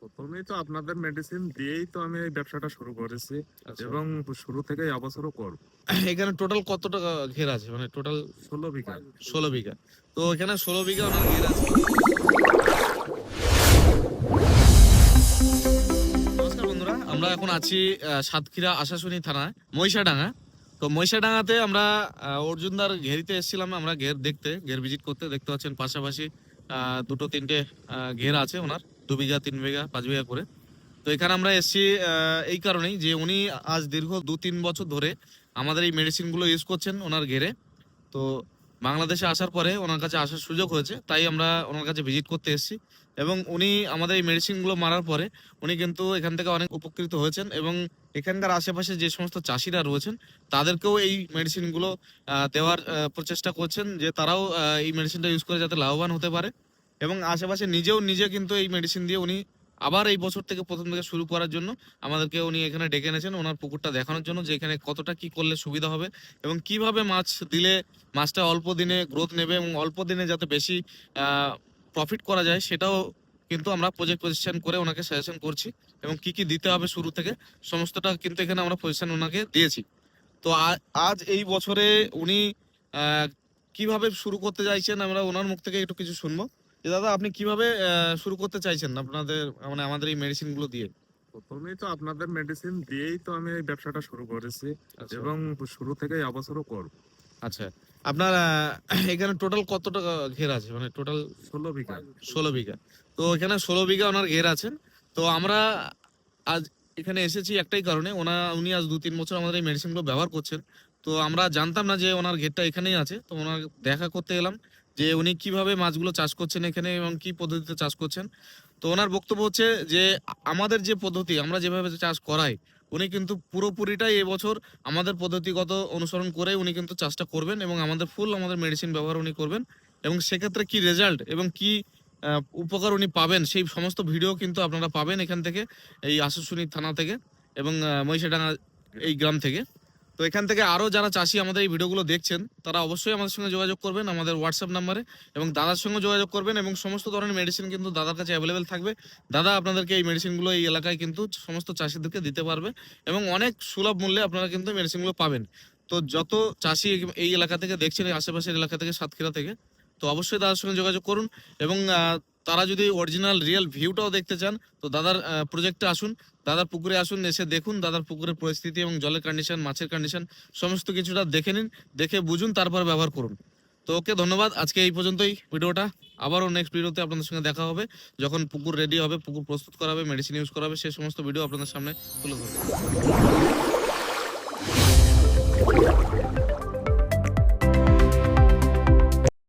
প্রথমেই তো আপনাদের মেডিসিন দিয়েই তো আমি এই ব্যবসাটা শুরু করেছি আচ্ছা। এবং শুরু থেকে এবছরও করব। এখানে টোটাল কত টাকা ঘের আছে, মানে টোটাল 16 বিঘা। 16 বিঘা। তো এখানে 16 বিঘা ওনার ঘের আছে। নমস্কার বন্ধুরা, আমরা এখন আছি সাতক্ষীরা আশাশুনি থানায় মহিষাডাঙ্গা। তো মহিষাডাঙ্গাতে আমরা অর্জুনদার ঘেরিতে এসেছিলাম, আমরা ঘের দেখতে, ঘের ভিজিট করতে। দেখতে পাচ্ছেন পাশাপাশি দুটো তিনটে ঘের আছে ওনার, 2 বিঘা 3 বিঘা 5 বিঘা করে। তো এখানে আমরা এসেছি এই কারণেই যে উনি আজ দীর্ঘ 2-3 বছর ধরে আমাদের এই মেডিসিনগুলো ইউজ করছেন ওনার ঘেরে। তো বাংলাদেশে আসার পরে ওনার কাছে আসার সুযোগ হয়েছে, তাই আমরা ওনার কাছে ভিজিট করতে এসেছি। এবং উনি আমাদের এই মেডিসিনগুলো মারার পরে উনি কিন্তু এখান থেকে অনেক উপকৃত হয়েছেন, এবং এখানকার আশেপাশে যে সমস্ত চাষিরা রয়েছেন তাদেরকেও এই মেডিসিনগুলো দেওয়ার প্রচেষ্টা করছেন, যে তারাও এই মেডিসিনটা ইউজ করে যাতে লাভবান হতে পারে। এবং আশেপাশে নিজে কিন্তু এই মেডিসিন দিয়ে উনি আবার এই বছর থেকে প্রথম থেকে শুরু করার জন্য আমাদেরকে উনি এখানে ডেকে এনেছেন, ওনার পুকুরটা দেখানোর জন্য, যে এখানে কতটা কি করলে সুবিধা হবে এবং কিভাবে মাছ দিলে মাছটা অল্প দিনে গ্রোথ নেবে এবং অল্প দিনে যাতে বেশি প্রফিট করা যায়, সেটাও কিন্তু আমরা প্রজেক্ট পজিশন করে ওনাকে সাজেশন করছি। এবং কি কি দিতে হবে শুরু থেকে সমস্তটা কিন্তু এখানে আমরা পজিশন ওনাকে দিয়েছি। তো আজ এই বছরে উনি কিভাবে শুরু করতে চাইছেন আমরা ওনার মুখ থেকে একটু কিছু শুনবো। যে দাদা, আপনি কিভাবে শুরু করতে চাইছেন আপনাদের, মানে আমাদের এই মেডিসিন গুলো দিয়ে? প্রথমেই তো আপনাদের মেডিসিন দিয়েই তো আমি এই ব্যবসাটা শুরু করেছি আচ্ছা। এবং শুরু থেকে এবছরও করব। আচ্ছা, আপনার এখানে টোটাল কত টাকা ঘের আছে, মানে টোটাল 16 বিঘা। 16 বিঘা। তো এখানে 16 বিঘা ওনার ঘের আছেন। তো আমরা আজ এখানে এসেছি একটাই কারণে, উনি আজ 2-3 বছর আমাদের এই মেডিসিন গুলো ব্যবহার করছেন। তো আমরা জানতাম না যে ওনার ঘেরটা এখানেই আছে, তো ওনার দেখা করতে এলাম যে উনি কিভাবে মাছগুলো চাষ করছেন এখানে এবং কি পদ্ধতিতে চাষ করছেন। তো ওনার বক্তব্য হচ্ছে যে আমাদের যে পদ্ধতি, আমরা যেভাবে চাষ করাই, উনি কিন্তু পুরোপুরিটাই এবছর আমাদের পদ্ধতিগত অনুসরণ করে উনি কিন্তু চাষটা করবেন এবং আমাদের মেডিসিন ব্যবহার উনি করবেন। এবং সেক্ষেত্রে কি রেজাল্ট এবং কি উপকার উনি পাবেন, সেই সমস্ত ভিডিও কিন্তু আপনারা পাবেন এখান থেকে, এই আশাশুনি থানা থেকে এবং মহিষাডাঙ্গা এই গ্রাম থেকে। তো এখান থেকে আরো যারা চাষি আমাদের এই ভিডিওগুলো দেখছেন, তারা অবশ্যই আমাদের সঙ্গে যোগাযোগ করবেন আমাদের হোয়াটসঅ্যাপ নাম্বারে, এবং দাদার সঙ্গে যোগাযোগ করবেন। এবং সমস্ত ধরনের মেডিসিন কিন্তু দাদার কাছে অ্যাভেলেবেল থাকবে। দাদা আপনাদেরকে এই মেডিসিনগুলো এই এলাকায় কিন্তু সমস্ত চাষিদেরকে দিতে পারবে এবং অনেক সুলভ মূল্যে আপনারা কিন্তু মেডিসিনগুলো পাবেন। তো যত চাষি এই এলাকা থেকে দেখছেন, এই আশেপাশের এলাকা থেকে, সাতক্ষীরা থেকে, তো অবশ্যই দাদার সঙ্গে যোগাযোগ করুন। এবং তারা যদি অরিজিনাল রিয়েল ভিউটাও দেখতে চান, তো দাদার প্রজেক্টে আসুন, দাদার পুকুরে আসুন, এসে দেখুন দাদার পুকুরের পরিস্থিতি এবং জলের কন্ডিশন, মাছের কন্ডিশন, সমস্ত কিছুটা দেখে নিন, দেখে বুঝুন, তারপর ব্যবহার করুন। তো ওকে, ধন্যবাদ। আজকে এই পর্যন্তই ভিডিওটা। আবারও নেক্সট ভিডিওতে আপনাদের সঙ্গে দেখা হবে, যখন পুকুর রেডি হবে, পুকুর প্রস্তুত করা হবে, মেডিসিন ইউজ করা হবে, সেই সমস্ত ভিডিও আপনাদের সামনে তুলে ধরবো।